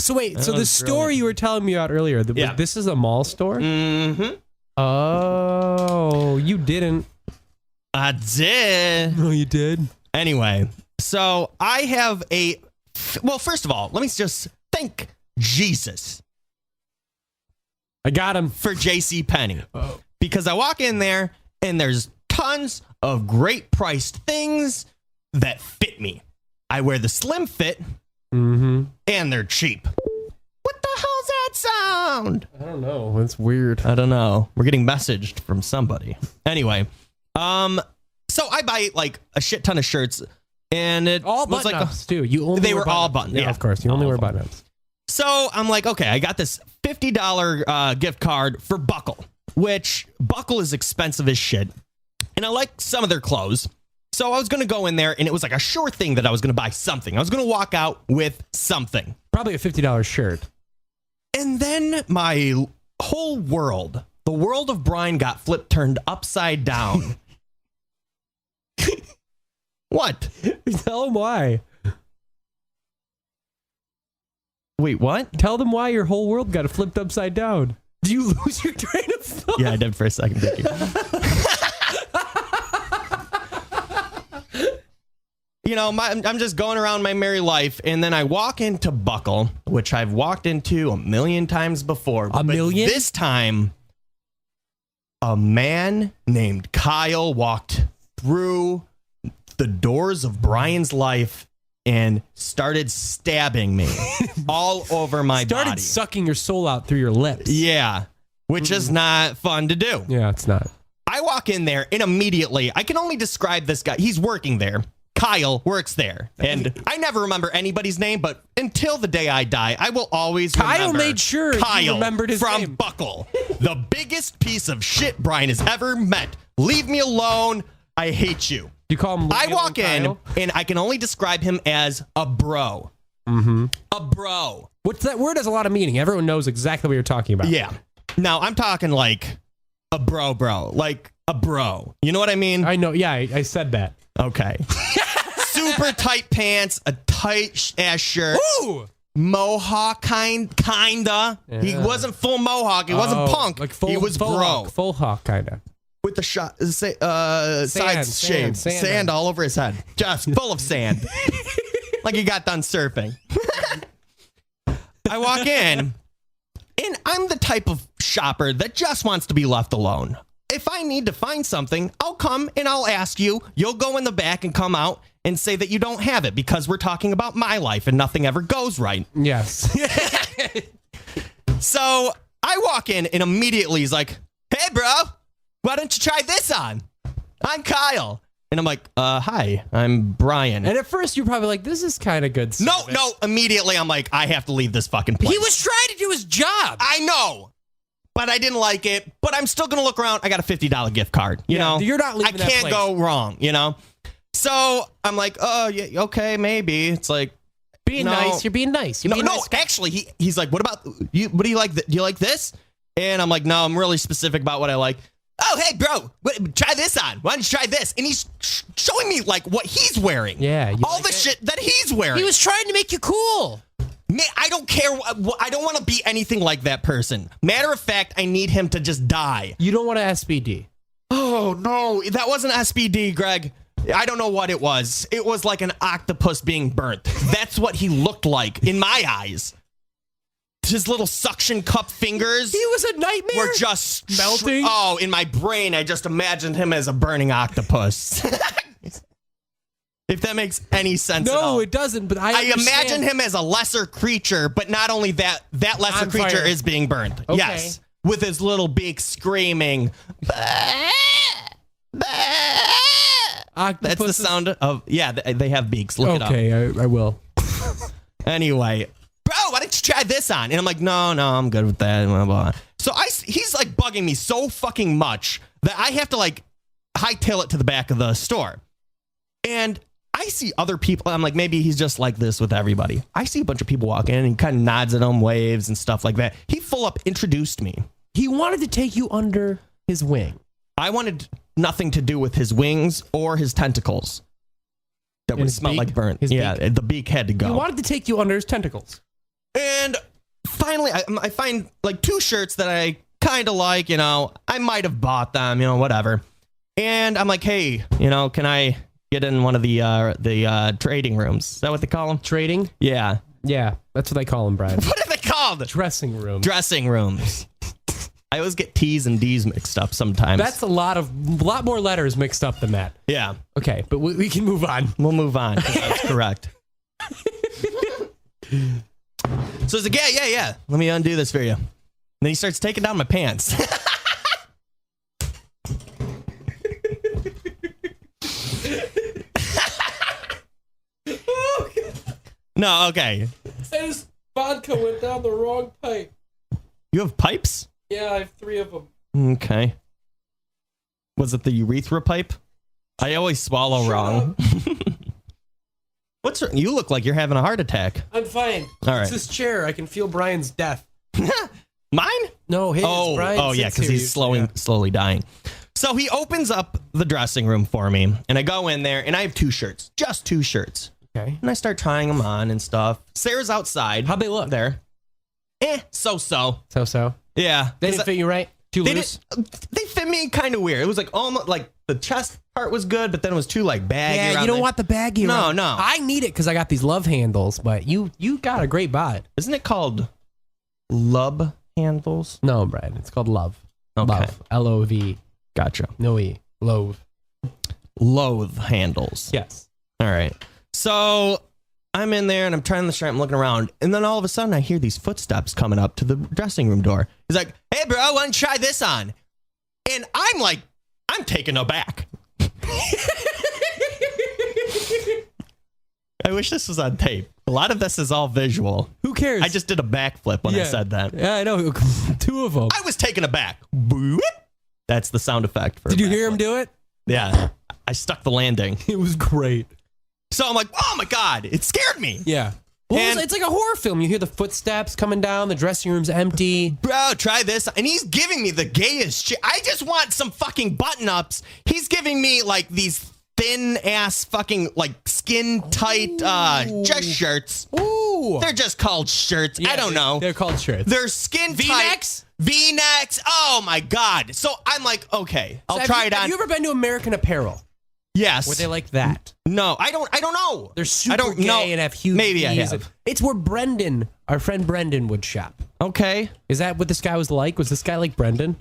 So wait, so the store you were telling me about earlier, this is a mall store? Mm-hmm. Oh, you didn't. I did. No, you did. Anyway, so I have well, first of all, let me just thank Jesus. I got him. For JCPenney. Oh. Because I walk in there and there's tons of great priced things that fit me. I wear the slim fit and they're cheap. What the hell's that sound? I don't know. That's weird. I don't know. We're getting messaged from somebody. Anyway, so I buy like a shit ton of shirts and it all was like too. They were all button. Yeah, of course. You only wear button-ups. So I'm like, okay, I got this $50 gift card for Buckle, which Buckle is expensive as shit. And I like some of their clothes. So I was going to go in there and it was like a sure thing that I was going to buy something. I was going to walk out with something. Probably a $50 shirt. And then my whole world, the world of Brian, got turned upside down. What? Tell him why. Wait, what? Tell them why your whole world got flipped upside down. Do you lose your train of thought? Yeah, I did for a second. Thank you. You know, I'm just going around my merry life, and then I walk into Buckle, which I've walked into a million times before. A million? This time, a man named Kyle walked through the doors of Brian's life and started stabbing me all over my body. Started sucking your soul out through your lips. Yeah, which is not fun to do. Yeah, it's not. I walk in there and immediately, I can only describe this guy. He's working there. Kyle works there. And I never remember anybody's name, but until the day I die, I will always remember Kyle made sure Kyle you remembered his from name. Buckle. The biggest piece of shit Brian has ever met. Leave me alone. I hate you. You call him I walk in Kyle? and I can only describe him as a bro. Mm-hmm. A bro. What's that word? Has a lot of meaning. Everyone knows exactly what you're talking about. Yeah. Now I'm talking like a bro, like a bro. You know what I mean? I know. Yeah, I said that. Okay. Super tight pants, a tight ass shirt. Ooh! Mohawk kinda. Yeah. He wasn't full mohawk. He wasn't punk. Like full, he was bro. Full hawk kinda. With the sides shaved. Sand all over his head. Just full of sand. Like he got done surfing. I walk in, and I'm the type of shopper that just wants to be left alone. If I need to find something, I'll come and I'll ask you. You'll go in the back and come out and say that you don't have it because we're talking about my life and nothing ever goes right. Yes. So I walk in and immediately he's like, hey, bro, why don't you try this on? I'm Kyle. And I'm like, hi, I'm Brian. And at first you're probably like, this is kind of good service. No. Immediately I'm like, I have to leave this fucking place. He was trying to do his job. I know. But I didn't like it. But I'm still going to look around. I got a $50 gift card. You know, you're not leaving that I can't place. go wrong, you know? So I'm like, oh, yeah, okay, maybe. It's like, being nice. You're being nice. Actually, he's like, what about you? What do you like? Do you like this? And I'm like, no, I'm really specific about what I like. Oh, hey, bro, try this on. Why don't you try this? And he's showing me like what he's wearing. Yeah. All the shit that he's wearing. He was trying to make you cool. Man, I don't care. I don't want to be anything like that person. Matter of fact, I need him to just die. You don't want an SPD. Oh, no. That wasn't SPD, Greg. I don't know what it was. It was like an octopus being burnt. That's what he looked like in my eyes. His little suction cup fingers. He was a nightmare. Were just melting. Oh, in my brain, I just imagined him as a burning octopus. If that makes any sense at all. No, it doesn't, but I imagine him as a lesser creature, but not only that lesser creature is being burned. Okay. Yes. With his little beak screaming. That's the sound of, yeah, they have beaks. Look it up. Okay, I will. Anyway, bro, why don't you try this on? And I'm like, no, I'm good with that. Blah, blah. So he's like bugging me so fucking much that I have to like hightail it to the back of the store. And I see other people. I'm like, maybe he's just like this with everybody. I see a bunch of people walk in and he kind of nods at them, waves and stuff like that. He full up introduced me. He wanted to take you under his wing. I wanted nothing to do with his wings or his tentacles. That would smell like burnt. Yeah, the beak had to go. He wanted to take you under his tentacles. And finally, I find like 2 shirts that I kind of like, you know, I might have bought them, you know, whatever. And I'm like, hey, you know, can I get in one of the trading rooms? Is that what they call them? Trading? Yeah. Yeah, that's what they call them, Brian. What are they called? Dressing room. Dressing rooms. I always get T's and D's mixed up sometimes. That's a lot more letters mixed up than that. Yeah. Okay, but we can move on. We'll move on. That's correct. So he's like, yeah. Let me undo this for you. And then he starts taking down my pants. No, okay. His vodka went down the wrong pipe. You have pipes? Yeah, I have 3 of them. Okay. Was it the urethra pipe? I always swallow wrong. You look like you're having a heart attack. I'm fine. All right. It's this chair. I can feel Brian's death. Mine? No, his. Brian yeah, because he's slowly dying. So he opens up the dressing room for me, and I go in there, and I have 2 shirts. Just 2 shirts. Okay. And I start trying them on and stuff. Sarah's outside. How'd they look? There. So-so. So-so? Yeah. They didn't fit you right? Too loose? They fit me kind of weird. It was like almost like the chest part was good, but then it was too like baggy. Yeah, you don't want the baggy. No. I need it because I got these love handles, but you got a great bod. Isn't it called lub handles? No, Brian. It's called love. Okay. Love. L-O-V. Gotcha. No E. Loathe. Loathe handles. Yes. All right. So I'm in there and I'm trying the shirt. I'm looking around. And then all of a sudden I hear these footsteps coming up to the dressing room door. He's like, hey, bro, why don't you try this on? And I'm like, I'm taken aback. I wish this was on tape. A lot of this is all visual. Who cares? I just did a backflip when I said that. Yeah, I know. 2 of them. I was taken aback. Boop. That's the sound effect for Did you hear him do it? Yeah. I stuck the landing. It was great. So I'm like, oh my God, it scared me. Yeah. Well, And- it's like a horror film. You hear the footsteps coming down, the dressing room's empty. Bro, try this. And he's giving me the gayest shit. I just want some fucking button-ups. He's giving me like these thin-ass fucking like skin-tight just shirts. Ooh. They're just called shirts. Yeah, I don't know. They're called shirts. They're skin-tight. V-necks? V-necks. Oh my God. So I'm like, okay, I'll try it on. Have you ever been to American Apparel? Yes. Were they like that? No, I don't know. They're super I don't gay know. and have huge Maybe I knees. have. It's where Brendan, our friend Brendan, would shop. Okay. Is that what this guy was like? Was this guy like Brendan?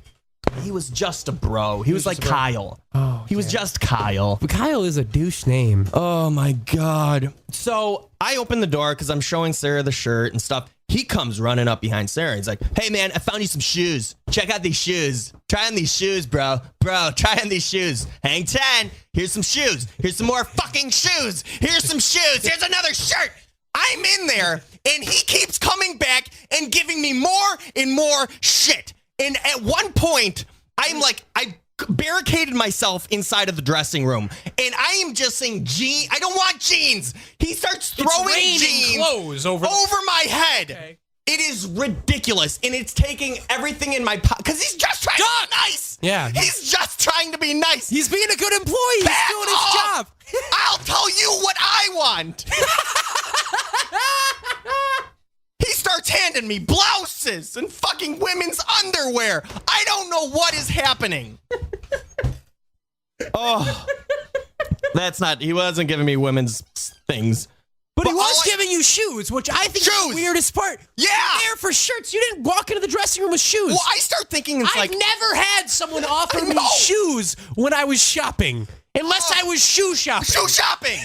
He was just a bro. He was like just a bro. Kyle. Oh, He was just Kyle. But Kyle is a douche name. Oh my God. So I open the door because I'm showing Sarah the shirt and stuff. He comes running up behind Sarah. He's like, hey man, I found you some shoes. Check out these shoes. Try on these shoes, bro. Bro, try on these shoes. Hang 10. Here's some shoes. Here's some more fucking shoes. Here's some shoes. Here's another shirt. I'm in there and he keeps coming back and giving me more and more shit. And at one point, I'm like, I barricaded myself inside of the dressing room, and I am just saying, I don't want jeans. He starts throwing jeans clothes over my head. Okay. It is ridiculous, and it's taking everything in my pocket because he's just trying to be nice. Yeah. He's just trying to be nice. He's being a good employee. He's Back doing his off. job. I'll tell you what I want. He starts handing me blouses and fucking women's underwear. I don't know what is happening. Oh, he wasn't giving me women's things. But he was giving you shoes, which I think is the weirdest part. Yeah. You're there for shirts. You didn't walk into the dressing room with shoes. Well, I start thinking I've never had someone offer me shoes when I was shopping, unless I was shoe shopping. Shoe shopping.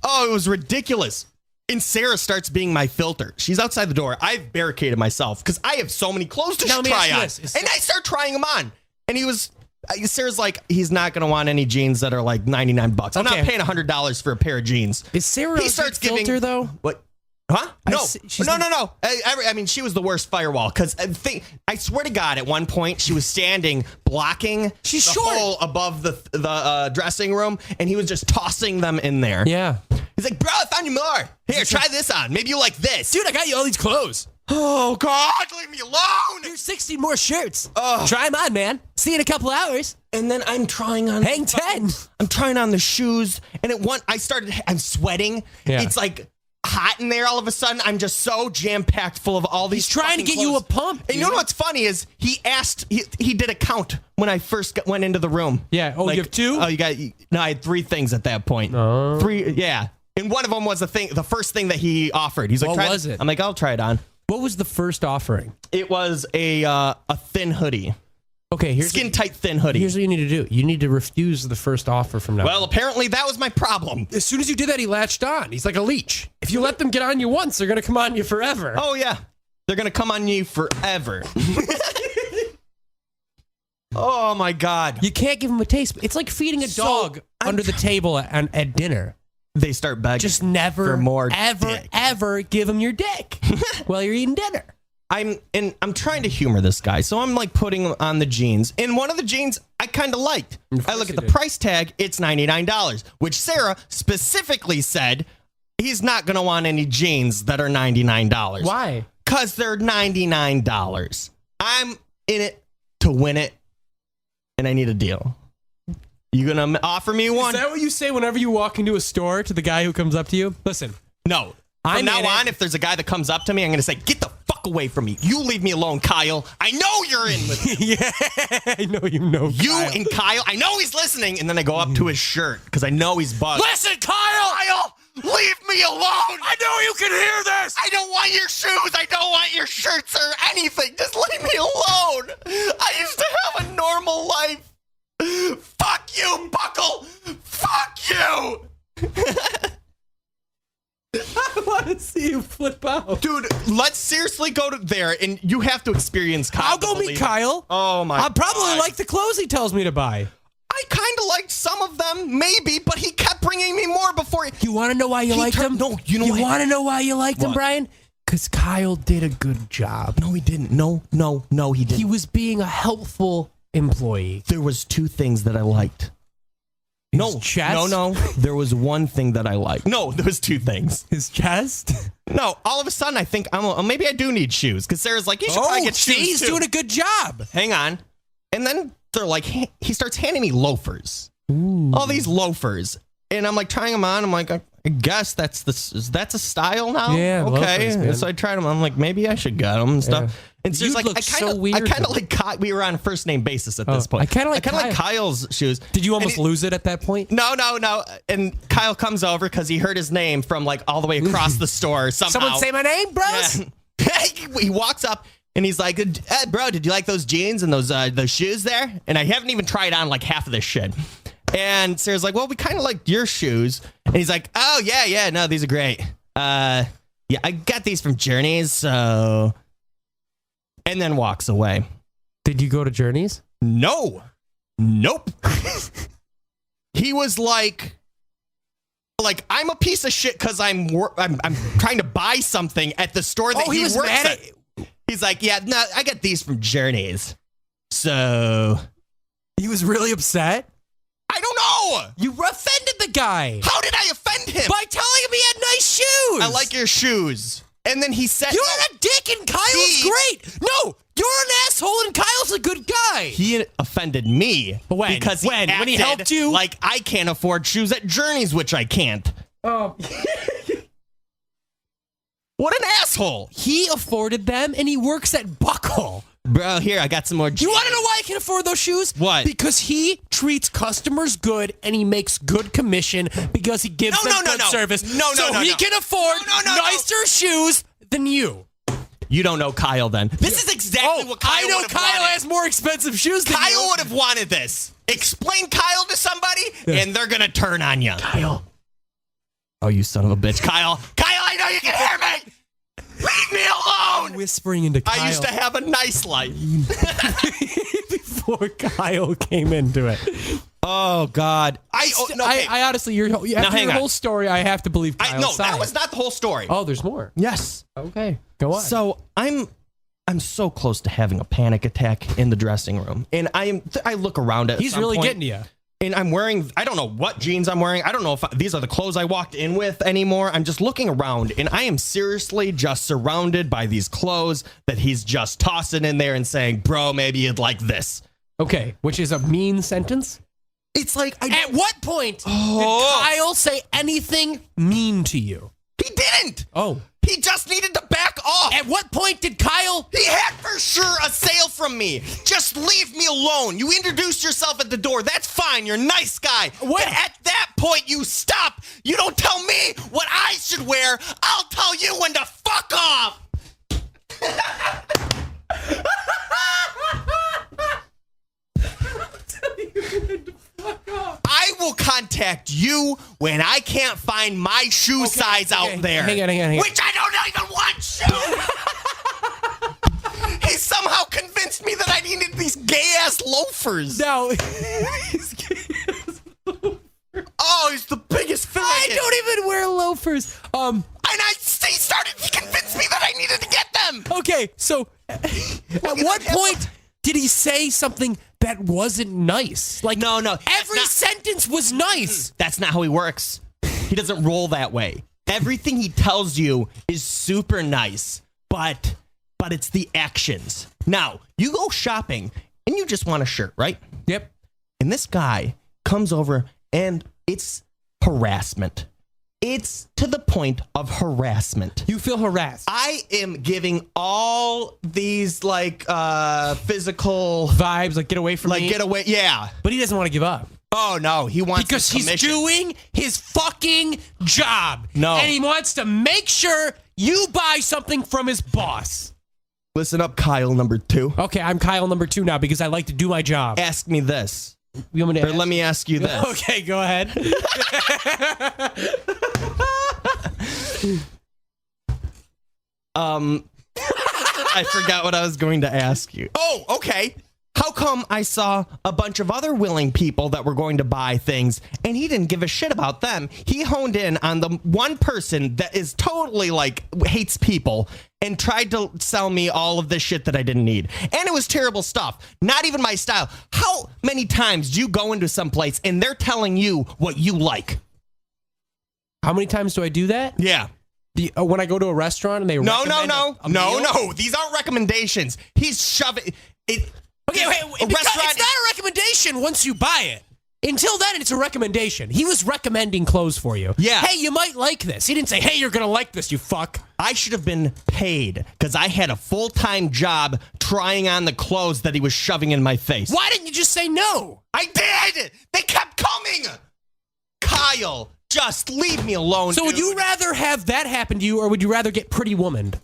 Oh, it was ridiculous. And Sarah starts being my filter. She's outside the door. I've barricaded myself because I have so many clothes to try on. And I start trying them on. And Sarah's like, he's not going to want any jeans that are like $99. I'm not paying $100 for a pair of jeans. Is Sarah a filter, though? What? Huh? No. No. I mean, she was the worst firewall because I swear to God, at one point she was standing blocking the hole above the dressing room, and he was just tossing them in there. Yeah. He's like, bro, I found you more. Here, try this on. Maybe you like this. Dude, I got you all these clothes. Oh, God, leave me alone. Here's 60 more shirts. Try them on, man. See you in a couple hours. And then I'm trying on. Hang 10. I'm trying on the shoes, and I'm sweating. Yeah. It's like hot in there all of a sudden. I'm just so jam-packed full of all these. He's trying to get clothes. you a pump. And you know what's funny is he did a count when I first went into the room. Yeah. Oh, Like, you have 2? Oh, I had 3 things at that point. 3, yeah. And one of them was the first thing that he offered. He's like, what was it? I'm like, I'll try it on. What was the first offering? It was a thin hoodie. Okay, Skin tight thin hoodie. Here's what you need to do. You need to refuse the first offer from now. Well, apparently that was my problem. As soon as you did that, he latched on. He's like a leech. If you let them get on you once, they're going to come on you forever. Oh, yeah. They're going to come on you forever. Oh, my God. You can't give them a taste. It's like feeding a dog under the table at dinner. They start begging. Just never, for more ever give them your dick while you're eating dinner. I'm trying to humor this guy, so I'm like putting on the jeans. And one of the jeans I kind of liked. I look at the price tag, it's $99, which Sarah specifically said he's not going to want any jeans that are $99. Why? Because they're $99. I'm in it to win it, and I need a deal. You going to offer me one? Is that what you say whenever you walk into a store to the guy who comes up to you? Listen. No. From now on, if there's a guy that comes up to me, I'm going to say, get the fuck away from me. You leave me alone, Kyle. I know you're in with me. Yeah, I know you know You Kyle. and Kyle, I know he's listening. And then I go up to his shirt because I know he's bugged. Listen, Kyle! Leave me alone. I know you can hear this! I don't want your shoes. I don't want your shirts or anything. Just leave me alone. I used to have a normal life. Fuck you, Buckle. Fuck you. I want to see you flip out. Dude, let's seriously go to there, and you have to experience Kyle. I'll go meet Kyle. Oh, my I'll probably God. like the clothes he tells me to buy. I kind of liked some of them, maybe, but he kept bringing me more before. You want to know why you liked him? No, you know You what? want to know why you liked him, What? Brian? Because Kyle did a good job. No, he didn't. No, he didn't. He was being a helpful employee. There was 2 things that I liked. His chest? No. There was one thing that I liked. No, there was 2 things. His chest? No, all of a sudden I think maybe I do need shoes because Sarah's like, you should probably get shoes he's too. doing a good job. Hang on. And then they're like, he starts handing me loafers. All these loafers. And I'm like trying them on. I'm like, I guess that's a style now. Yeah, okay. loafers, man. So I tried them. I'm like, maybe I should get them and stuff. Yeah. And so You like, look so weird, I kind though. of like we were on a first name basis at this point. I kinda like Kyle's shoes. Did you almost lose it at that point? No. And Kyle comes over because he heard his name from like all the way across the store somehow. Someone say my name, bros? Yeah. He walks up and he's like, bro, did you like those jeans and those shoes there? And I haven't even tried on like half of this shit. And Sarah's like, well, we kind of liked your shoes. And he's like, oh, yeah, no, these are great. Yeah, I got these from Journeys, so... And then walks away. Did you go to Journeys? No. Nope. He was like, I'm a piece of shit because I'm trying to buy something at the store that he was works mad at. He's like, yeah, no, I got these from Journeys. So... He was really upset? I don't know. You offended the guy. How did I offend him? By telling him he had nice shoes. I like your shoes. And then he said... You're a dick and Kyle's great. No, you're an asshole and Kyle's a good guy. He offended me. When? Because When he acted helped you? like I can't afford shoes at Journeys, which I can't. Oh. What an asshole. He afforded them and he works at Buckle. Bro, here, I got some more jeans. You want to know why I can afford those shoes? What? Because he treats customers good and he makes good commission because he gives them good service. So he can afford nicer shoes than you. You don't know Kyle then. This is exactly what Kyle I know would have Kyle wanted. has more expensive shoes than you. Kyle would have wanted this. Explain Kyle to somebody and they're going to turn on you. Kyle. Oh, you son of a bitch. Kyle, I know you can hear me. Leave me alone. Whispering into Kyle. I used to have a nice life. Before Kyle came into it. Oh, God. I honestly, after your whole story, I have to believe Kyle's side. That was not the whole story. Oh, there's more. Yes. Okay, go on. So I'm so close to having a panic attack in the dressing room, and I look around at. He's really getting to you. And I'm wearing, I don't know what jeans I'm wearing. I don't know if these are the clothes I walked in with anymore. I'm just looking around, and I am seriously just surrounded by these clothes that he's just tossing in there and saying, bro, maybe you'd like this. Okay, which is a mean sentence. It's like, at what point did Kyle say anything mean to you? He didn't. Oh. He just needed to back off. At what point did Kyle? He had for sure a sale from me. Just leave me alone. You introduced yourself at the door. That's fine. You're a nice guy. What? But at that point, you stop. You don't tell me what I should wear. I'll tell you when to fuck off. I will contact you when I can't find my shoe size out there. Hang on. Which I don't even want shoes. He somehow convinced me that I needed these gay-ass loafers. No. Oh, he's the biggest faggot. I don't even wear loafers. And he convinced me that I needed to get them. Okay, so at what point did he say something that wasn't nice? Like, no. Every sentence was nice. That's not how he works. He doesn't roll that way. Everything he tells you is super nice, but it's the actions. Now, you go shopping and you just want a shirt, right? Yep. And this guy comes over and it's harassment. It's to the point of harassment. You feel harassed. I am giving all these physical vibes, like get away from me. Get away, yeah. But he doesn't want to give up. Oh no, he wants because he's doing his fucking job. No, and he wants to make sure you buy something from his boss. Listen up, Kyle number 2. Okay, I'm Kyle number 2 now because I like to do my job. Ask me this. You want me to let me ask you this. Okay, go ahead. I forgot what I was going to ask you. Oh, okay. How come I saw a bunch of other willing people that were going to buy things and he didn't give a shit about them? He honed in on the one person that is totally hates people and tried to sell me all of this shit that I didn't need. And it was terrible stuff. Not even my style. How many times do you go into some place and they're telling you what you like? How many times do I do that? Yeah. When I go to a restaurant and they No. These aren't recommendations. He's shoving it. Okay, wait. It's not a recommendation once you buy it. Until then, it's a recommendation. He was recommending clothes for you. Yeah. Hey, you might like this. He didn't say, hey, you're going to like this, you fuck. I should have been paid because I had a full-time job trying on the clothes that he was shoving in my face. Why didn't you just say no? I did. They kept coming. Kyle, just leave me alone, So dude. would you rather have that happen to you or would you rather get pretty womaned?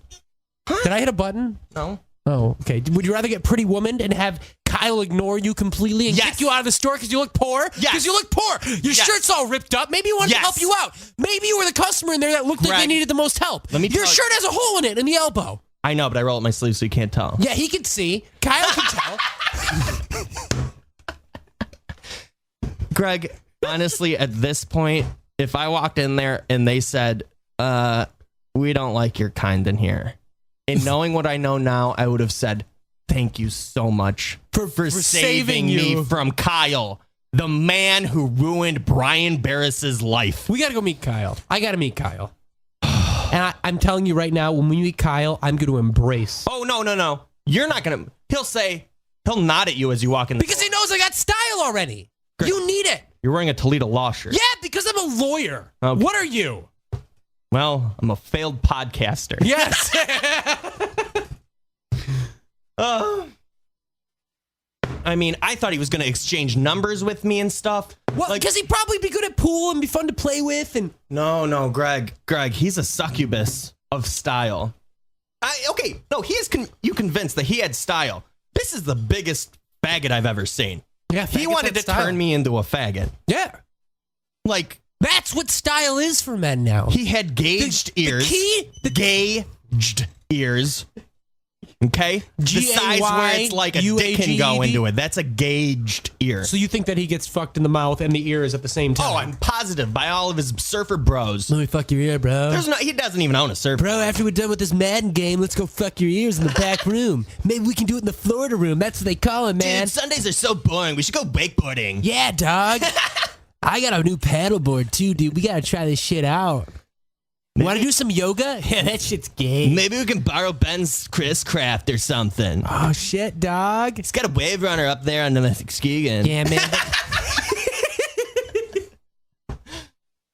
Huh? Did I hit a button? No. Oh, okay. Would you rather get pretty womaned and have Kyle ignore you completely and kick you out of the store because you look poor? Yes. Because you look poor. Your shirt's all ripped up. Maybe he wanted to help you out. Maybe you were the customer in there that looked like they needed the most help. Your shirt has a hole in it in the elbow. I know, but I roll up my sleeve so you can't tell. Yeah, he can see. Kyle can tell. Greg, honestly, at this point, if I walked in there and they said, we don't like your kind in here. And knowing what I know now, I would have said, thank you so much for saving me from Kyle, the man who ruined Brian Barris's life. We got to go meet Kyle. I got to meet Kyle. And I'm telling you right now, when we meet Kyle, I'm going to embrace. Oh, no. You're not going to. He'll nod at you as you walk in the Because he knows I got style already. Greg, you need it. You're wearing a Toledo Law shirt. Yeah, because I'm a lawyer. Okay. What are you? Well, I'm a failed podcaster. Yes. I mean, I thought he was going to exchange numbers with me and stuff. Well, because he'd probably be good at pool and be fun to play with. And No, Greg, he's a succubus of style. He is you convinced that he had style. This is the biggest faggot I've ever seen. Yeah, he wanted to turn me into a faggot. Yeah. That's what style is for men now. He had gauged ears. Gauged ears. Okay? The size where it's like a dick can go into it. That's a gauged ear. So you think that he gets fucked in the mouth and the ears at the same time? Oh, I'm positive by all of his surfer bros. Let me fuck your ear, bro. He doesn't even own a surfer. Bro, after we're done with this Madden game, let's go fuck your ears in the back room. Maybe we can do it in the Florida room. That's what they call it, man. Dude, Sundays are so boring. We should go wakeboarding. Yeah, dog. I got a new paddleboard too, dude. We gotta try this shit out. Want to do some yoga? Yeah, that shit's gay. Maybe we can borrow Ben's Chris Craft or something. Oh shit, dog. He's got a wave runner up there on the Muskegon. Yeah, man.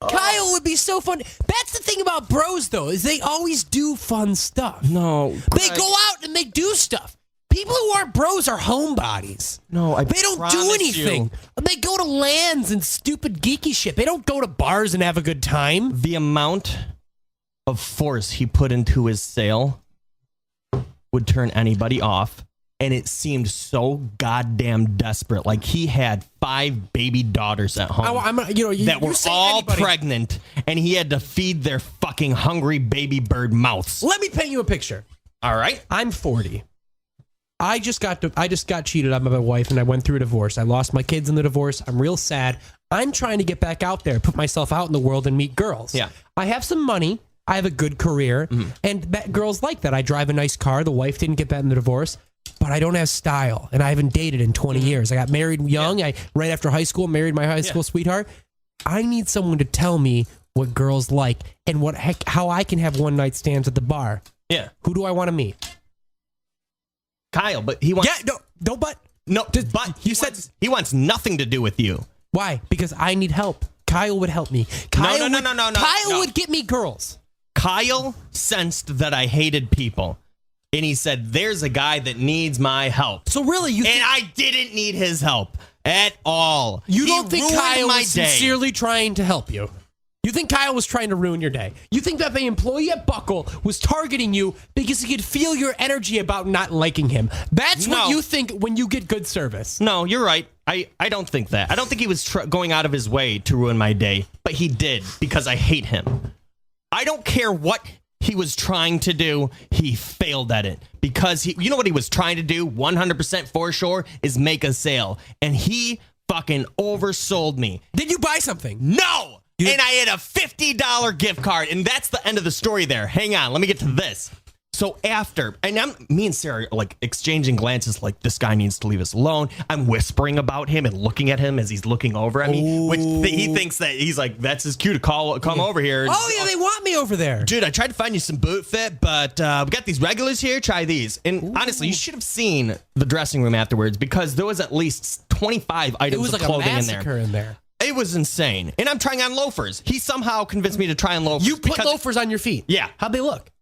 Kyle would be so fun. That's the thing thing about bros, though, is they always do fun stuff. No. They go out and they do stuff. People who aren't bros are homebodies. No, they don't do anything. They go to LANs and stupid geeky shit. They don't go to bars and have a good time. The amount of force he put into his sale would turn anybody off. And it seemed so goddamn desperate. Like he had 5 baby daughters at home that were all pregnant, and he had to feed their fucking hungry baby bird mouths. Let me paint you a picture. All right. I'm 40. I just got cheated on by my wife, and I went through a divorce. I lost my kids in the divorce. I'm real sad. I'm trying to get back out there, put myself out in the world, and meet girls. Yeah. I have some money. I have a good career, and girls like that. I drive a nice car. The wife didn't get that in the divorce. But I don't have style, and I haven't dated in 20 years. I got married young. Right after high school, married my high school sweetheart. I need someone to tell me what girls like and how I can have one night stands at the bar. Yeah. Who do I want to meet? Kyle, but he wants... Yeah, but you said he wants nothing to do with you. Why? Because I need help. Kyle would help me. Kyle would get me girls. Kyle sensed that I hated people. And he said, there's a guy that needs my help. So really, I didn't need his help at all. You don't think Kyle was sincerely trying to help you? You think Kyle was trying to ruin your day? You think that the employee at Buckle was targeting you because he could feel your energy about not liking him? That's what you think when you get good service. No, you're right. I don't think that. I don't think he was going out of his way to ruin my day. But he did because I hate him. I don't care what he was trying to do. He failed at it because you know what he was trying to do 100% for sure is make a sale, and he fucking oversold me. Did you buy something? No. And I had a $50 gift card, and that's the end of the story there. Hang on, let me get to this. So after, and me and Sarah are like exchanging glances like this guy needs to leave us alone. I'm whispering about him and looking at him as he's looking over at me, which he thinks that he's like, that's his cue to come over here. Oh, yeah, they want me over there. Dude, I tried to find you some boot fit, but we got these regulars here. Try these. And honestly, you should have seen the dressing room afterwards because there was at least 25 items of clothing in there. It was insane. And I'm trying on loafers. He somehow convinced me to try on loafers. You put loafers on your feet? Yeah. How'd they look?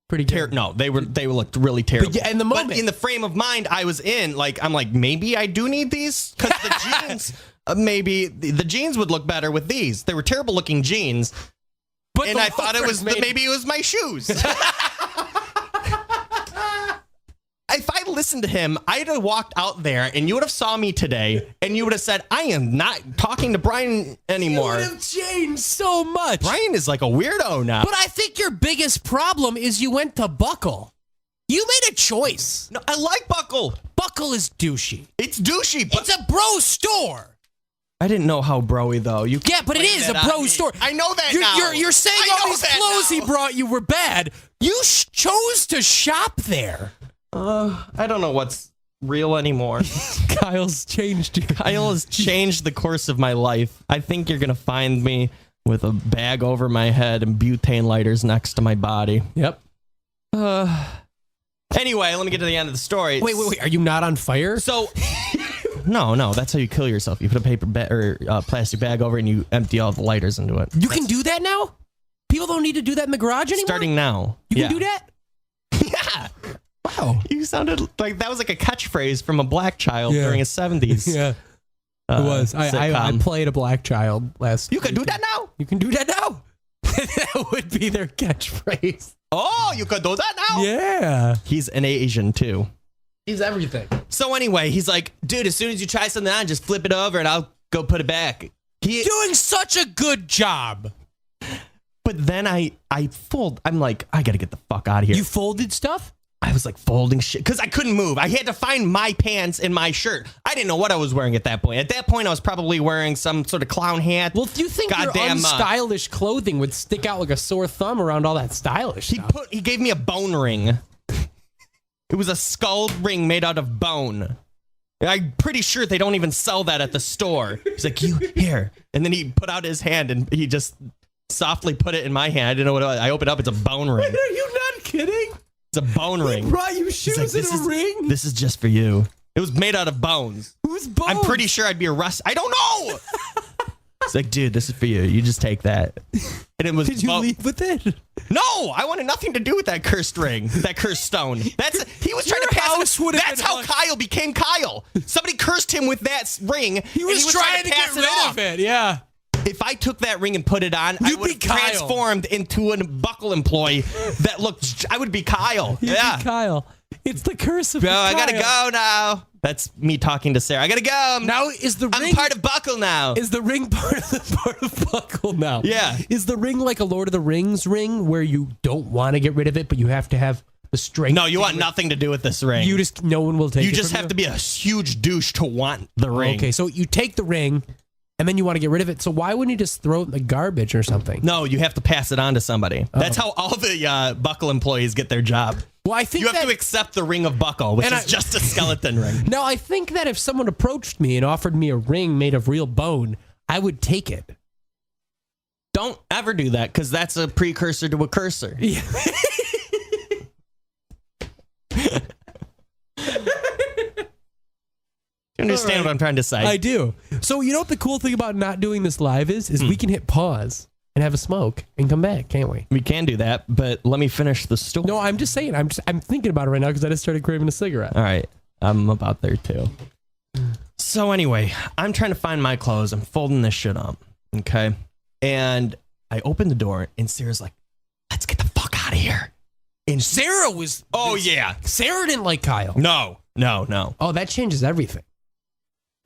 Pretty good. No, they looked really terrible. But in the moment, but in the frame of mind I was in, I'm like, maybe I do need these because the jeans, maybe the jeans would look better with these. They were terrible looking jeans, and I thought maybe it was my shoes. If I listened to him, I'd have walked out there and you would have saw me today and you would have said, I am not talking to Brian anymore. You would have changed so much. Brian is like a weirdo now. But I think your biggest problem is you went to Buckle. You made a choice. No, I like Buckle. Buckle is douchey. It's douchey. But it's a bro store. I didn't know how bro-y though. But it is a bro store. I know that now. You're saying all these clothes he brought you were bad. You chose to shop there. I don't know what's real anymore. Kyle's changed you. Kyle has changed the course of my life. I think you're going to find me with a bag over my head and butane lighters next to my body. Yep. Anyway, let me get to the end of the story. Wait. Are you not on fire? So, no. That's how you kill yourself. You put a paper or plastic bag over it and you empty all the lighters into it. You can do that now? People don't need to do that in the garage anymore? Starting now. You can do that? Yeah. Wow. You sounded like that was like a catchphrase from a black child during his 70s. Yeah. It was. I played a black child last You can do that now? You can do that now? That would be their catchphrase. Oh, you could do that now? Yeah. He's an Asian, too. He's everything. So anyway, he's like, dude, as soon as you try something on, just flip it over and I'll go put it back. Doing such a good job. But then I'm like, I got to get the fuck out of here. You folded stuff? I was like folding shit because I couldn't move. I had to find my pants and my shirt. I didn't know what I was wearing at that point. At that point, I was probably wearing some sort of clown hat. Well, do you think your unstylish clothing would stick out like a sore thumb around all that stylish stuff? He gave me a bone ring. It was a skull ring made out of bone. I'm pretty sure they don't even sell that at the store. He's like, you here. And then he put out his hand and he just softly put it in my hand. I didn't know what it was. I opened up. It's a bone ring. Are you not kidding? It's a bone ring. He brought you shoes and a ring? This is just for you. It was made out of bones. Whose bones? I'm pretty sure I'd be arrested. I don't know. It's like, dude, this is for you. You just take that. And it was. Did you leave with it? No, I wanted nothing to do with that cursed ring, that cursed stone. He was trying to pass it. That's how Kyle became Kyle. Somebody cursed him with that ring. He was trying to get rid of it. Yeah. If I took that ring and put it on, I would have transformed into a buckle employee that looked. I would be Kyle. You'd be Kyle. It's the curse of Bro, Kyle. I gotta go now. That's me talking to Sarah. I gotta go. Now is the ring? I'm part of Buckle now. Is the ring part of Buckle now? Yeah. Is the ring like a Lord of the Rings ring where you don't want to get rid of it, but you have to have the strength? No, you want nothing to do with this ring. No one will take it. You just have to be a huge douche to want the ring. Okay, so you take the ring. And then you want to get rid of it. So why wouldn't you just throw it in the garbage or something? No, you have to pass it on to somebody. That's how all the Buckle employees get their job. Well, I think you have to accept the ring of Buckle, which is just a skeleton ring. Now, I think that if someone approached me and offered me a ring made of real bone, I would take it. Don't ever do that, because that's a precursor to a cursor. Yeah. You understand what I'm trying to say? I do. So you know what the cool thing about not doing this live is we can hit pause and have a smoke and come back, can't we? We can do that, but let me finish the story. No, I'm just saying. I'm thinking about it right now because I just started craving a cigarette. All right, I'm about there too. So anyway, I'm trying to find my clothes. I'm folding this shit up, okay? And I open the door, and Sarah's like, "Let's get the fuck out of here." And Sarah was. Oh yeah, Sarah didn't like Kyle. No. Oh, that changes everything.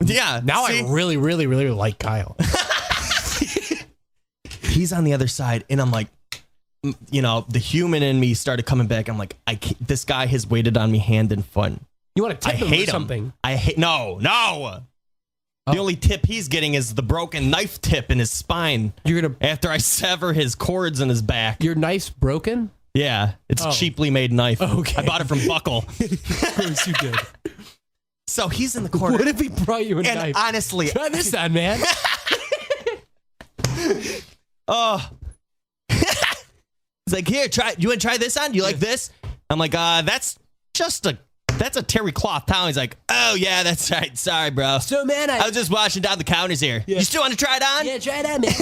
Yeah. Now I really, really, really like Kyle. He's on the other side, and I'm like, you know, the human in me started coming back. I'm like, this guy has waited on me hand and foot. You want to tip him or something? I hate. No. The only tip he's getting is the broken knife tip in his spine. After I sever his cords in his back. Your knife's broken? Yeah, it's a cheaply made knife. Okay. I bought it from Buckle. Of course you did. So he's in the corner. What if he brought you a knife? And honestly, try this on, man. Oh. He's like, here, try. You want to try this on? You like this? I'm like, that's a terry cloth towel. He's like, oh yeah, that's right. Sorry, bro. So man, I was just washing down the counters here. Yeah. You still want to try it on? Yeah, try it on, man.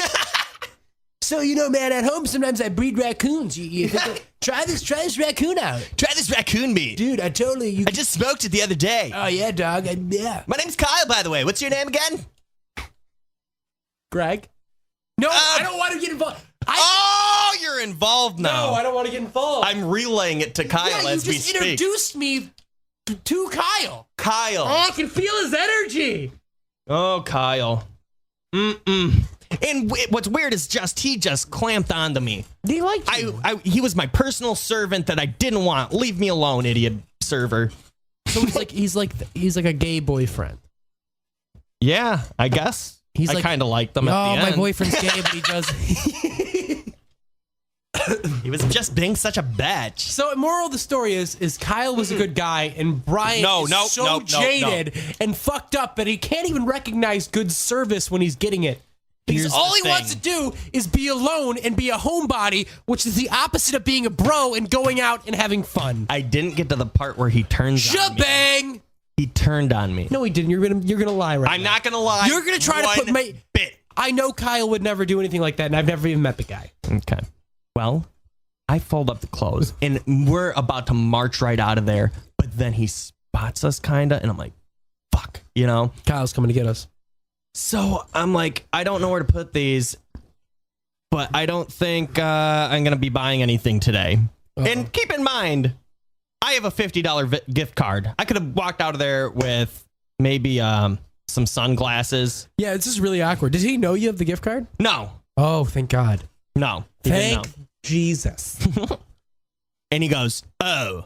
So, man, at home, sometimes I breed raccoons. You think, try this raccoon out. Try this raccoon meat. Dude, I just smoked it the other day. Oh, yeah, dog. Yeah. My name's Kyle, by the way. What's your name again? Greg. No, I don't want to get involved. You're involved now. No, I don't want to get involved. I'm relaying it to Kyle as we speak. You just introduced me to Kyle. Kyle. Oh, I can feel his energy. Oh, Kyle. And what's weird is he just clamped onto me. He liked you. He was my personal servant that I didn't want. Leave me alone, idiot server. So he's like a gay boyfriend. Yeah, I guess. I kind of liked them at the end. My boyfriend's gay, but he does. He was just being such a bitch. So, moral of the story is Kyle was a good guy, and Brian is so jaded and fucked up that he can't even recognize good service when he's getting it. Because all he wants to do is be alone and be a homebody, which is the opposite of being a bro and going out and having fun. I didn't get to the part where he turns on me. Shebang! He turned on me. No, he didn't. You're gonna lie right now. I'm not gonna lie. You're gonna try to put my bit. I know Kyle would never do anything like that, and I've never even met the guy. Okay. Well, I fold up the clothes, and we're about to march right out of there, but then he spots us kinda, and I'm like, fuck, Kyle's coming to get us. So I'm like, I don't know where to put these, but I don't think I'm going to be buying anything today. Uh-oh. And keep in mind, I have a $50 gift card. I could have walked out of there with maybe some sunglasses. Yeah, it's just really awkward. Did he know you have the gift card? No. Oh, thank God. No. Thank Jesus. And he goes, oh,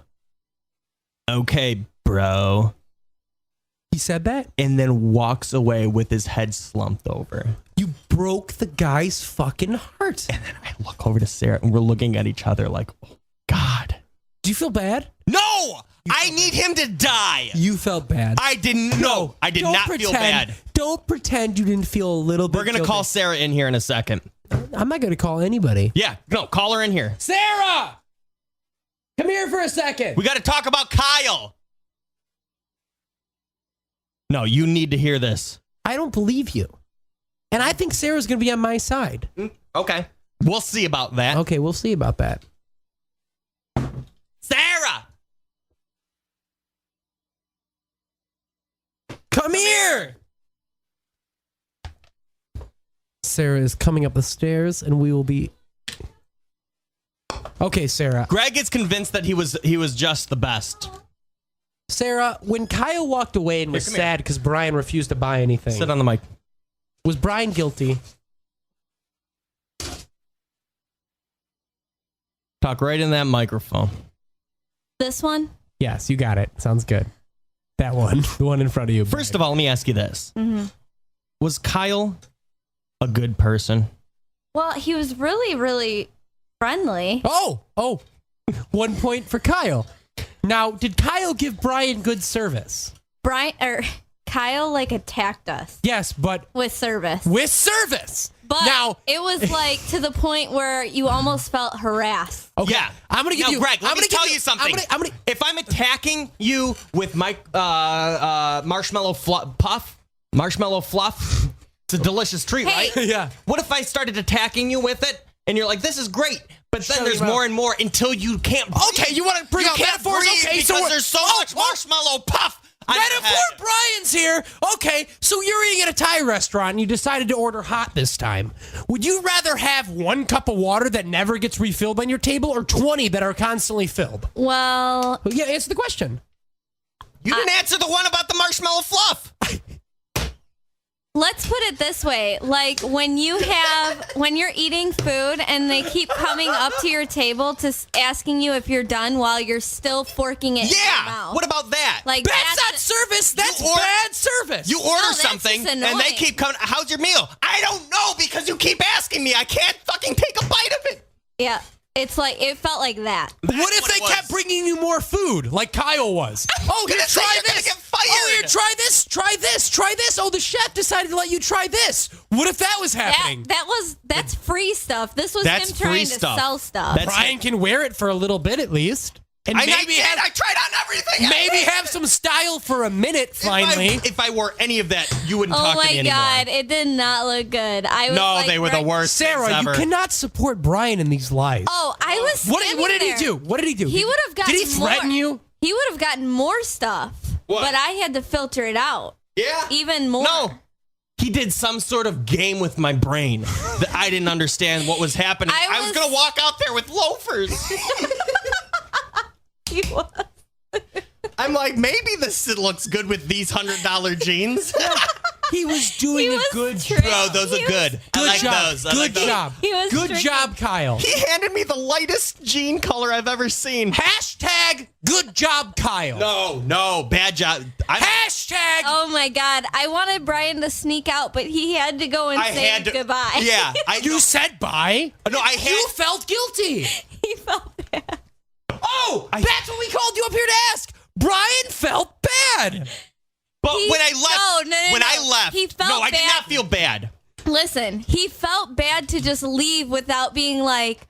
okay, bro. He said that? And then walks away with his head slumped over. You broke the guy's fucking heart. And then I look over to Sarah, and we're looking at each other like, oh, God. Do you feel bad? No! I need him to die. You felt bad. I didn't know. I did not feel bad. Don't pretend you didn't feel a little bit. We're going to call Sarah in here in a second. I'm not going to call anybody. Yeah, no, call her in here. Sarah! Come here for a second. We got to talk about Kyle. No, you need to hear this. I don't believe you. And I think Sarah's going to be on my side. Okay. We'll see about that. Okay, we'll see about that. Sarah! Come here! Sarah is coming up the stairs, and we will be... Okay, Sarah. Greg is convinced that he was just the best. Sarah, when Kyle walked away and was sad because Brian refused to buy anything, Sit on the mic. was Brian guilty? Talk right in that microphone. This one? Yes, you got it. Sounds good. That one. The one in front of you. First of all, let me ask you this. Was Kyle a good person? Well, he was really, really friendly. Oh. 1 point for Kyle. Now, did Kyle give Brian good service? Kyle like attacked us Yes, but with service. with service. But now, it was like to the point where you almost felt harassed. okay, Yeah. I'm gonna give now, you. Greg, let I'm me gonna tell give you something. I'm gonna, if I'm attacking you with my marshmallow puff, marshmallow fluff, it's a delicious treat, Hey. right? Yeah. What if I started attacking you with it, and you're like, "This is great," but then Shut there's your mouth. more and more until you can't. Okay, you want to bring you out can't metaphors? breathe Okay, because so we're- there's so much marshmallow puff. on your Metaphor head. Brian's here. Okay, so you're eating at a Thai restaurant and you decided to order hot this time. Would you rather have 1 cup of water that never gets refilled on your table or 20 that are constantly filled? Well, Yeah, answer the question. You didn't answer the one about the marshmallow fluff. let's put it this way. Like when you're eating food and they keep coming up to your table to asking you if you're done while you're still forking it in your Yeah. mouth. What about that? Like That's not service. That's order- bad service. You order that's something just and they annoying. keep coming. How's your meal? I don't know because you keep asking me. I can't fucking take a bite of it. Yeah. It's like it felt like that. What if what they it was. kept bringing you more food, like Kyle was? Oh, here, gonna say try you're gonna this. get fired. Oh, here, try this. Try this. Try this. Oh, the chef decided to let you try this. What if that was happening? That's free stuff. This was That's him trying free to stuff. sell stuff. That's- Brian can wear it for a little bit at least, and I maybe did. have I tried on everything. maybe have some style for a minute. Finally, If I wore any of that, you wouldn't Oh talk to me my anymore. God, it did not look good. I was No, like, they were the worst. Sarah, things you ever. cannot support Brian in these lies. Oh, I was. what did he there. do? What did he do? He would have gotten. Did he threaten more. you? He would have gotten more stuff, What? but I had to filter it out Yeah. even more. No. He did some sort of game with my brain that I didn't understand what was happening. I was was- going to walk out there with loafers. He was. I'm like, maybe this looks good with these $100 jeans. He was doing He a was good tricked. job. Bro, those are He was- good. I Good like job. those. I Good like those. job. He was Good tricky. job, Kyle. He handed me the lightest jean color I've ever seen. Hashtag good job, Kyle. No, bad job. Hashtag. Oh my God, I wanted Brian to sneak out, but he had to go and I say had to. goodbye. Yeah, You said bye. No, I had. You felt guilty. He felt bad. Oh, that's what we called you up here to ask. Brian felt bad. But He- when I left, no, when no. I left, He felt no, I did bad. not feel bad. Listen, he felt bad to just leave without being like,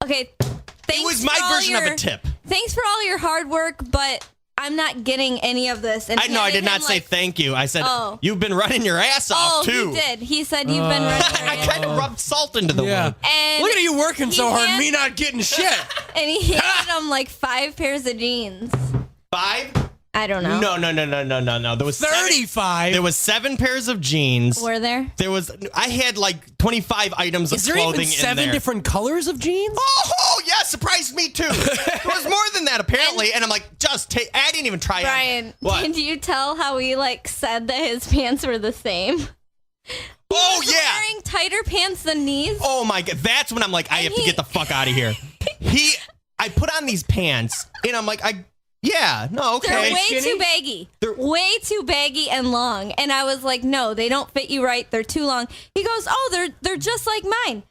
okay, thanks It was for my all version of a tip. Thanks for all your hard work, but I'm not getting any of this. And I know I did handed not him, say like, thank you. I said Oh. you've been running your ass Oh, off too. he did. He said you've been running your I ass kind of rubbed salt into the Yeah. wound. And Look at you working so he hard, had- me not getting shit. And he handed him like 5 pairs of jeans. 5? I don't know. No. There was 35. There was 7 pairs of jeans. Were there? There was. I had like 25 items of Is there clothing even 7 in there. different colors of jeans? Oh yeah, surprised me too. There was more than that apparently, and I'm like, just take. I didn't even try Brian, on. What? did you tell how he like said that his pants were the same? Oh He was yeah. wearing tighter pants than these. Oh my god, that's when I'm like, I have to he- get the fuck out of here. I put on these pants, and I'm like, yeah, no, They're okay. way Skinny? too baggy. They're- way too baggy and long. And I was like, no, they don't fit you right. They're too long. He goes, oh, they're just like mine.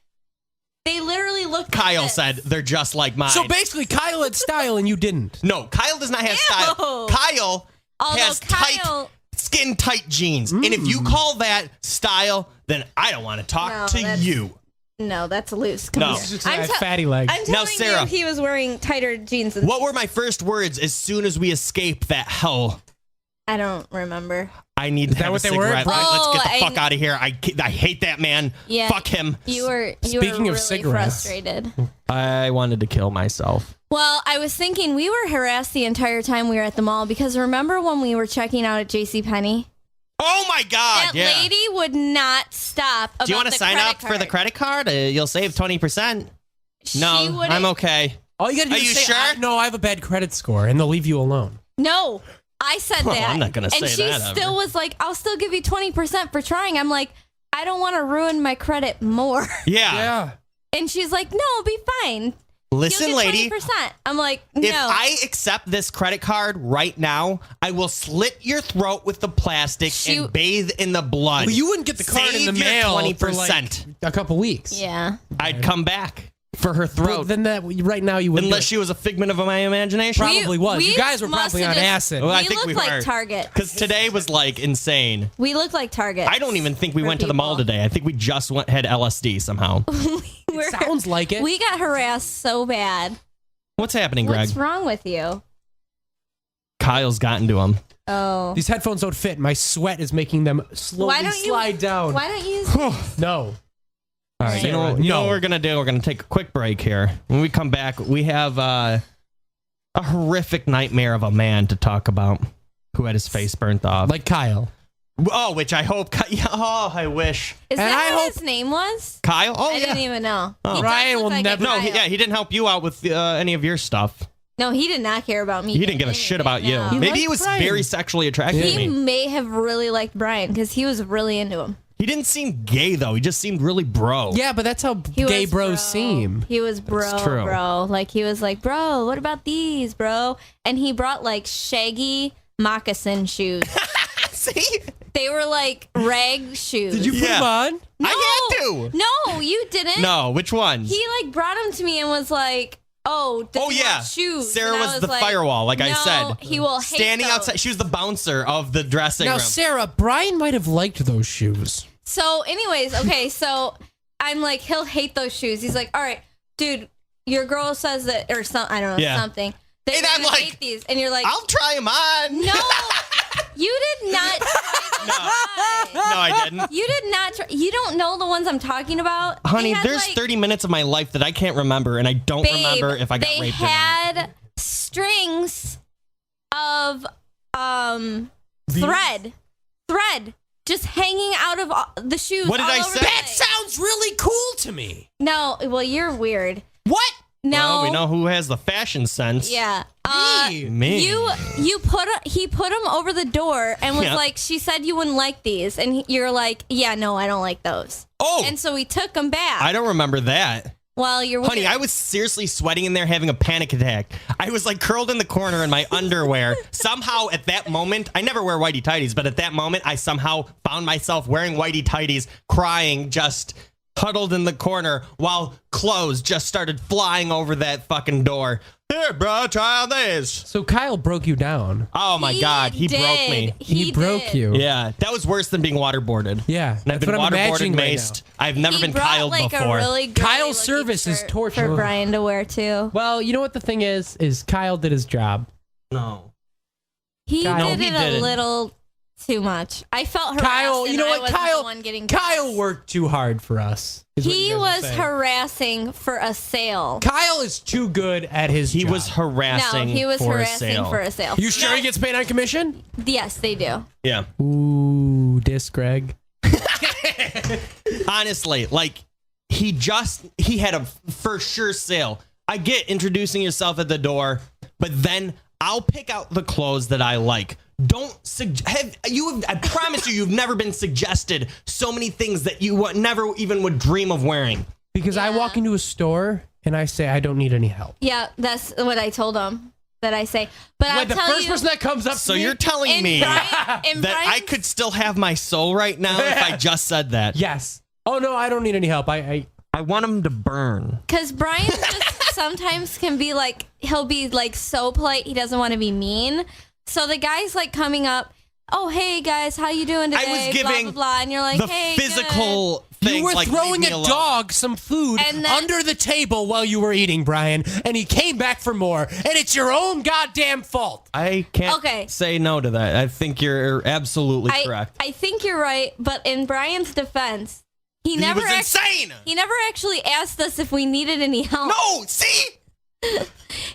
They literally look. Kyle like said they're just like mine. So basically, Kyle had style and you didn't. No, Kyle does not have style. Kyle Although has Kyle- skin tight jeans, and if you call that style, then I don't want to talk No, to that's- you. No, that's loose. Come No. here. It's just fatty legs. I'm Now, telling Sarah. you, he was wearing tighter jeans. Than What were my first words as soon as we escaped that hell? I don't remember. I need to have what a they were? cigarette. Oh, Let's get the fuck out of here. I hate that man. Yeah. Fuck him. You were Speaking of really cigarettes. frustrated. I wanted to kill myself. Well, I was thinking we were harassed the entire time we were at the mall because remember when we were checking out at JCPenney? Oh my God. That lady would not stop. Do you want to sign up for the credit card? You'll save 20%. No, I'm okay. All you gotta do Are is you say, sure? no, I have a bad credit score, and they'll leave you alone. No, I said Well, that. I'm not gonna and say she that still ever. was like, I'll still give you 20% for trying. I'm like, I don't want to ruin my credit more. Yeah. And she's like, no, it'll be fine. Listen, You'll get lady. 20%. I'm like, no. If I accept this credit card right now, I will slit your throat with the plastic and bathe in the blood. Well, you wouldn't get the card Save in the your mail 20%. for like a couple weeks. Yeah. I'd come back for her Well, throat. then right now you wouldn't. Unless she was a figment of my imagination. Probably was. we You guys were must probably have on just- acid. Well, I We think look we like were. Target. Because today was like insane. We look like Target. I don't even think we For went to the mall people. today. I think we just had LSD somehow. Sounds like it. We got harassed so bad. What's happening, Greg? What's wrong with you? Kyle's gotten to him. Oh. These headphones don't fit. My sweat is making them slowly slide down. Why don't you? No. All right, Say you know right. what No. we're gonna do? We're gonna take a quick break here. When we come back, we have a horrific nightmare of a man to talk about who had his face burnt off. Like Kyle. Oh, which I hope. Yeah, oh, I wish. Is And that I what hope- his name was? Kyle. Oh, I yeah. didn't even know. Oh. He does Ryan look will like a never- No, Kyle. he didn't help you out with any of your stuff. No, he did not care about me. He didn't give a shit about you. No. Maybe liked he was Brian. very sexually attracted to He me. may have really liked Brian because he was really into him. He didn't seem gay though. He just seemed really bro. Yeah, but that's how He gay was bros seem. He was bro, true. bro. Like he was like, bro, what about these, bro? And he brought like shaggy moccasin shoes. See? They were like rag shoes. Did you put Yeah. them on? No, I had to. No, you didn't. No, which ones? He like brought them to me and was like, "Oh, does he yeah. want shoes?" Sarah And I was the like, firewall, like I "No, said. he will hate Standing those." outside. She was the bouncer of the dressing Now, room. Sarah, Brian might have liked those shoes. So, anyways, okay, so I'm like, he'll hate those shoes. He's like, all right, dude, your girl says that, or something, I don't know, Yeah. something. That And you're I'm gonna like, hate these. And you're like, I'll try them on. no, you did not try them on. No, I didn't. You did not try. You don't know the ones I'm talking about. Honey, They had, there's like, 30 minutes of my life that I can't remember, and I don't babe, remember if I got they raped or not. had strings of thread just hanging out of the shoes. What did all I over say? the That place. sounds really cool to me. No, well, you're weird. What? No, Well, we know who has the fashion sense. Yeah. Me. He put them over the door and was Yeah. like, she said you wouldn't like these, and you're like, yeah, no, I don't like those. Oh, And so we took them back. I don't remember that. Well, you're Honey, weird. I was seriously sweating in there having a panic attack. I was like curled in the corner in my underwear. Somehow at that moment, I never wear whitey tighties, but at that moment, I somehow found myself wearing whitey tighties, crying, just huddled in the corner while clothes just started flying over that fucking door. Here, bro, try on this. So Kyle broke you down. Oh my God, he broke me. He broke did. you. Yeah, that was worse than being waterboarded. Yeah, And I've that's been what I'm waterboarded, imagining right maced. now. I've never He been brought, Kyled like, before. A really Kyle's girly-looking service is shirt torture. for Brian to wear too. Well, you know what the thing is Kyle did his job. No. He Kyle- did he it didn't. a little too much. I felt harassed. Kyle, you and know I what? wasn't Kyle, the one getting Kyle harassed. worked too hard for us. is what He you guys are was saying. harassing for a sale. Kyle is too good at his He job. was harassing No, he was for harassing a sale. for a sale. You sure he gets paid on commission? Yes, they do. Yeah. Ooh, diss Greg. Honestly, like he had a for sure sale. I get introducing yourself at the door, but then I'll pick out the clothes that I like. I promise you've never been suggested so many things that you never even would dream of wearing. Because I walk into a store and I say I don't need any help. Yeah, that's what I told him. That I say, but I'll Wait, the tell first you. person that comes up So to me, you're telling and me Brian, and that I Brian's- could still have my soul right now if I just said that. yes. Oh no, I don't need any help. I I want him to burn. Because Brian just sometimes can be like, he'll be like so polite, he doesn't want to be mean. So the guy's like coming up, oh, hey guys, how you doing today? I was giving blah, blah, blah. And you're like, the hey, physical things. You were like throwing leave a me alone. dog some food And then- under the table while you were eating, Brian, and he came back for more, and it's your own goddamn fault. I can't say no to that. I think you're absolutely correct. I think you're right, but in Brian's defense, he was insane. He never actually asked us if we needed any help. No, see?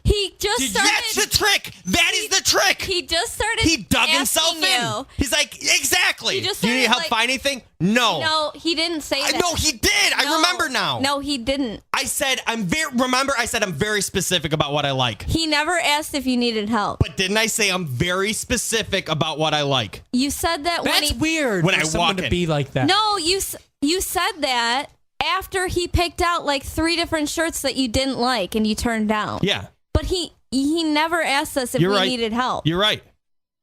He just started. That's the trick. That is the trick. He just started. He dug himself asking in. you. He's like, exactly. He just Do you need started, help like- find anything? No. No, he didn't say that. No, he did. I No. remember now. No, he didn't. I said I'm very specific about what I like. He never asked if you needed help. But didn't I say I'm very specific about what I like? You said that when That's he. weird When for I someone walk to in. be like that. No, you said that after he picked out like 3 different shirts that you didn't like and you turned down. Yeah. But he never asked us if You're we right. needed help. You're right.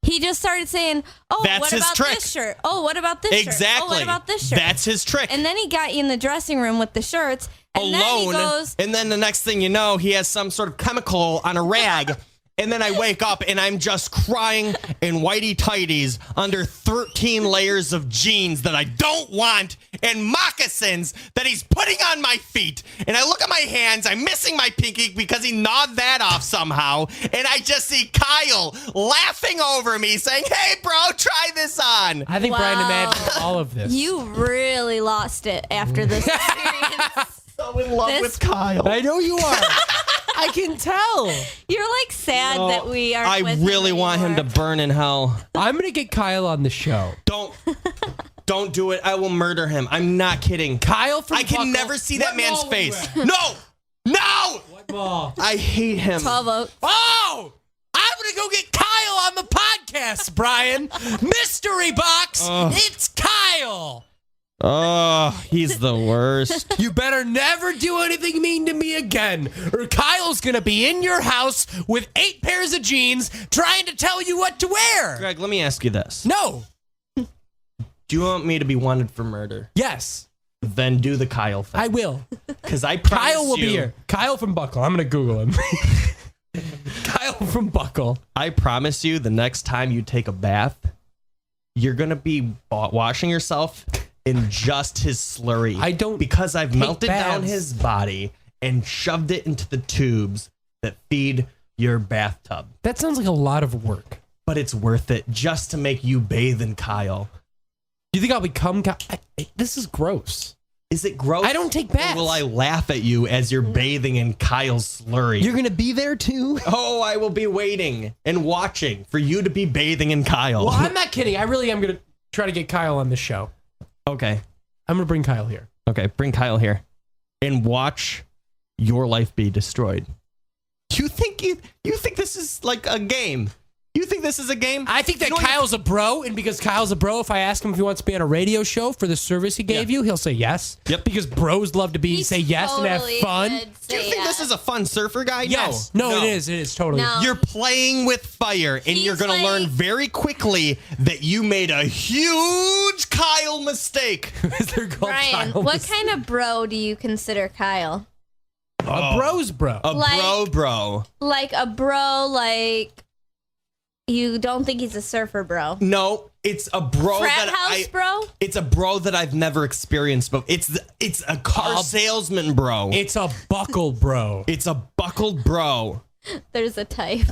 He just started saying, "Oh, That's what his about trick. this shirt? Oh, what about this shirt? Exactly. Oh, what about this shirt?" That's his trick. And then he got you in the dressing room with the shirts, and then he Alone. goes, And then the next thing you know, he has some sort of chemical on a rag. And then I wake up and I'm just crying in whitey tighties under 13 layers of jeans that I don't want and moccasins that he's putting on my feet. And I look at my hands, I'm missing my pinky because he gnawed that off somehow. And I just see Kyle laughing over me saying, "Hey, bro, try this on." I think Brian Wow. imagined all of this. "You really lost it after this experience." So in love This- with Kyle. I know you are. I can tell. You're like sad that we are. I really want him to burn in hell. I'm going to get Kyle on the show. Don't do it. I will murder him. I'm not kidding. Kyle from I can Buckle. never see that What man's mall face. was that? No! What mall? I hate him. 12 votes. Oh! I'm going to go get Kyle on the podcast, Brian. Mystery box. It's Kyle. Oh, he's the worst. You better never do anything mean to me again, or Kyle's going to be in your house with 8 pairs of jeans trying to tell you what to wear. Greg, let me ask you this. No. Do you want me to be wanted for murder? Yes, Then do the Kyle thing. I will. Because I promise Kyle will you, be here. Kyle from Buckle. I'm going to Google him. Kyle from Buckle. I promise you the next time you take a bath, you're going to be washing yourself in just his slurry. I don't Because I've take melted down baths. his body and shoved it into the tubes that feed your bathtub. That sounds like a lot of work. But it's worth it just to make you bathe in Kyle. Do you think I'll become Kyle? This is gross. Is it gross? I don't take Or baths. will I laugh at you as you're bathing in Kyle's slurry? You're going to be there too? Oh, I will be waiting and watching for you to be bathing in Kyle. Well, I'm not kidding. I really am going to try to get Kyle on the show. Okay. I'm going to bring Kyle here. Okay, bring Kyle here and watch your life be destroyed. You think this is like a game? You think this is a game? I think that You know what Kyle's a bro, and because Kyle's a bro, if I ask him if he wants to be on a radio show for the service he gave you, he'll say yes. Yep. Because bros love to He say yes and have totally fun. did Do you say think this yes. is a fun surfer guy? Yes. No. No, it is. It is totally. No. You're playing with fire, and He's you're going to like- learn very quickly that you made a huge Kyle mistake. Is there called Brian, Kyle? what kind of bro do you consider Kyle? A bro's bro. A Like- bro. Like a bro, like you don't think he's a surfer bro? No, it's a bro Frat that house bro? It's a bro that I've never experienced, but it's a car salesman bro. It's a buckle bro. It's a buckled bro. There's a type.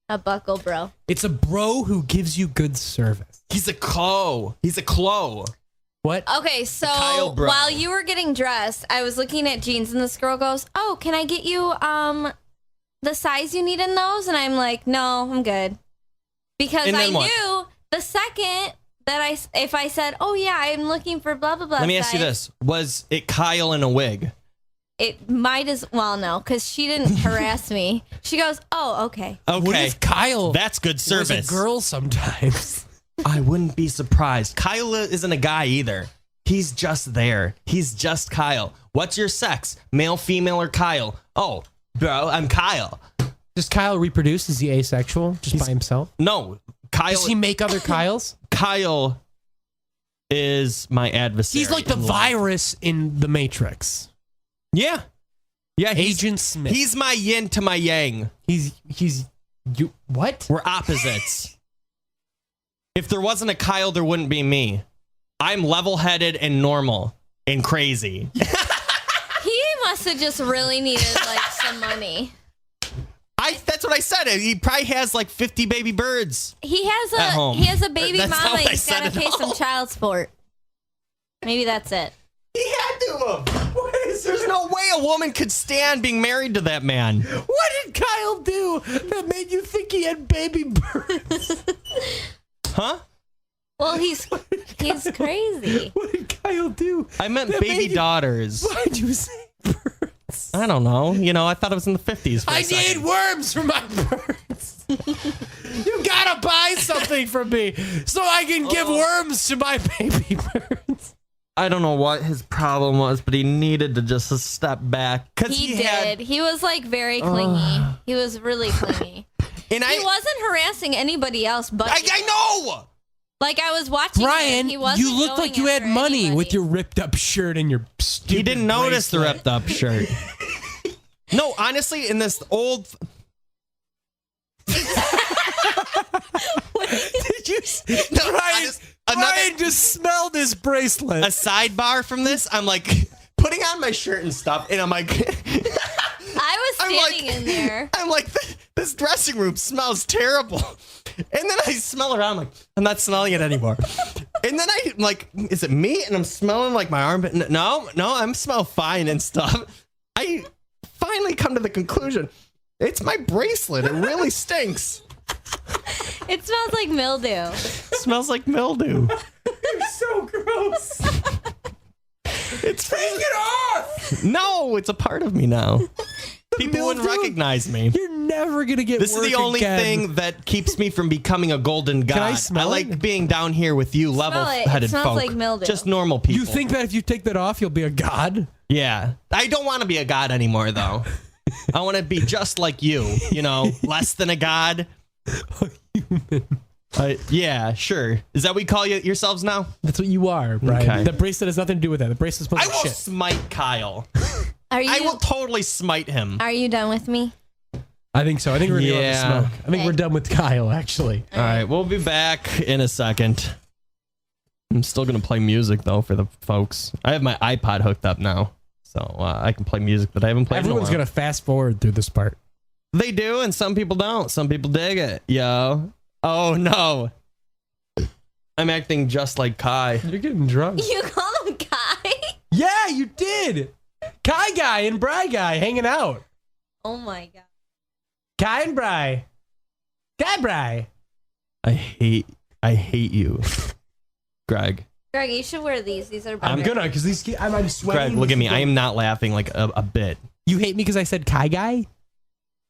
A buckle bro. It's a bro who gives you good service. He's a clo. He's a clo. What? Okay, so Kyle bro. while you were getting dressed, I was looking at jeans and this girl goes, "Oh, can I get you the size you need in those?" And I'm like, "No, I'm good." Because And I then what? knew the second that if I said, "Oh yeah, I'm looking for blah blah blah." Let me ask you this. Was it Kyle in a wig? It might as well no, because she didn't harass me. She goes, "Oh, okay." Okay. What if Kyle That's good was service. a girl sometimes? I wouldn't be surprised. Kyle isn't a guy either. He's just there. He's just Kyle. What's your sex? Male, female, or Kyle? Oh, bro, I'm Kyle. Does Kyle reproduce? Is he asexual? Just by himself? No, Kyle. Does he make other Kyles? Kyle is my adversary. He's like the in life. virus in the Matrix. Yeah. Yeah, Agent Smith. He's my yin to my yang. He's you what? We're opposites. If there wasn't a Kyle, there wouldn't be me. I'm level-headed and normal. and crazy. He must have just really needed like some money. That's what I said. He probably has like 50 baby birds. He has at home. He has a baby That's not mama. what I He's said got to at pay some all. child support. Maybe that's it. He had to have. There's no way a woman could stand being married to that man. What did Kyle do that made you think he had baby birds? Huh? Well, he's crazy. What did Kyle do? I meant that baby made you- daughters. Why'd you say birds? I don't know. You know, I thought it was in the 50s. For I a second. need worms for my birds. You gotta buy something for me so I can give worms to my baby birds. I don't know what his problem was, but he needed to just step back. He did. He was like very clingy. He was really clingy. And He wasn't harassing anybody else, but I know. like I was watching. Brian, He wasn't you looked going like you had after money anybody. with your ripped up shirt and your stupid He didn't notice the bracelet. ripped up shirt. No, honestly, in this old. Did you? No, Brian, Brian just smelled his bracelet. A sidebar from this, I'm like putting on my shirt and stuff, and I'm like, I was standing in there. I'm like, this dressing room smells terrible. And then I smell around, like, I'm not smelling it anymore. And then I'm like, is it me? And I'm smelling like my armpit. No, I smell fine and stuff. I finally come to the conclusion, it's my bracelet. It really stinks. It smells like mildew. It smells like mildew. You're so gross. It's Take it off. No, it's a part of me now. People wouldn't mildew? recognize me. You're never gonna get. This is the only thing that keeps me from becoming a golden god. I smell like it? being down here with you, level-headed It smells folk. like mildew. Just normal people. You think that if you take that off, you'll be a god? Yeah. I don't want to be a god anymore, though. I want to be just like you, less than a god. Yeah, sure. Is that what you call yourselves now? That's what you are, Brian. Okay. The bracelet has nothing to do with that. The bracelet's supposed I to will shit. smite Kyle. Are you? I will totally smite him. Are you done with me? I think so. I think we're gonna go Yeah. to smoke. I think Okay. we're done with Kyle, actually. All right, we'll be back in a second. I'm still going to play music, though, for the folks. I have my iPod hooked up now, so I can play music that I haven't played Everyone's in a while. gonna fast forward through this part. They do, and some people don't. Some people dig it, yo. Oh, no. I'm acting just like Kai. You're getting drunk. You call him Kai? Yeah, you did. Kai Guy and Bry Guy hanging out. Oh my god. Kai and Bry. Guy Bry. I hate you, Greg. Greg, you should wear these. These are better. I'm gonna, because these. I'm sweating. Greg, look at me. I am not laughing like a bit. You hate me because I said Kai Guy?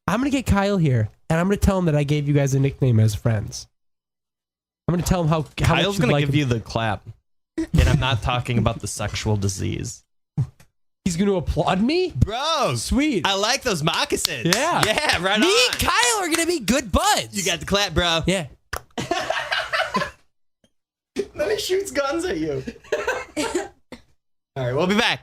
I'm gonna get Kyle here, and I'm gonna tell him that I gave you guys a nickname as friends. I'm gonna tell him how Kyle's much going to like give him. you the clap, and I'm not talking about the sexual disease. He's gonna applaud me. Bro, Sweet. I like those moccasins. Yeah. Yeah, right Me on. and Kyle are gonna be good buds. You got the clap, bro. Yeah. Then he shoots guns at you. All right, we'll be back.